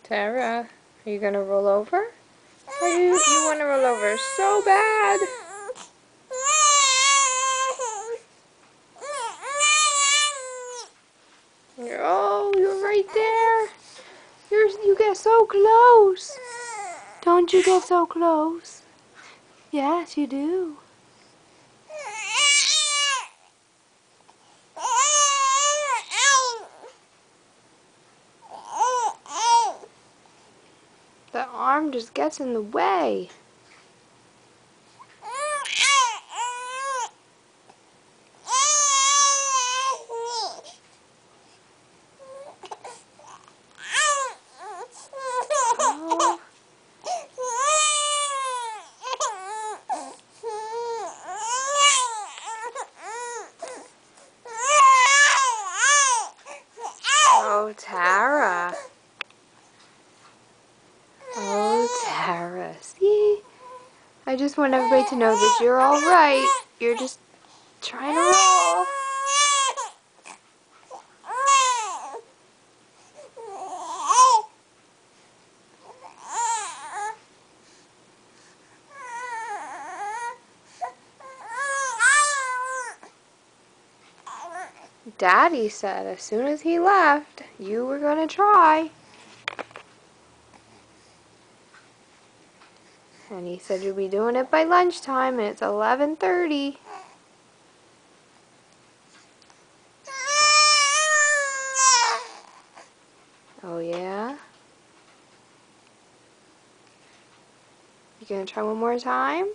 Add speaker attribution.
Speaker 1: Tara, are you gonna roll over? Or do you want to roll over so bad? Oh, you're right there. You get so close. Don't you get so close? Yes, you do. The arm just gets in the way. Oh. Oh, Tara. Oh, Tara. See? I just want everybody to know that you're all right. You're just trying to roll. Daddy said as soon as he left, you were going to try. And he said you'll be doing it by lunchtime, and it's 11:30. Oh, yeah? You gonna try one more time?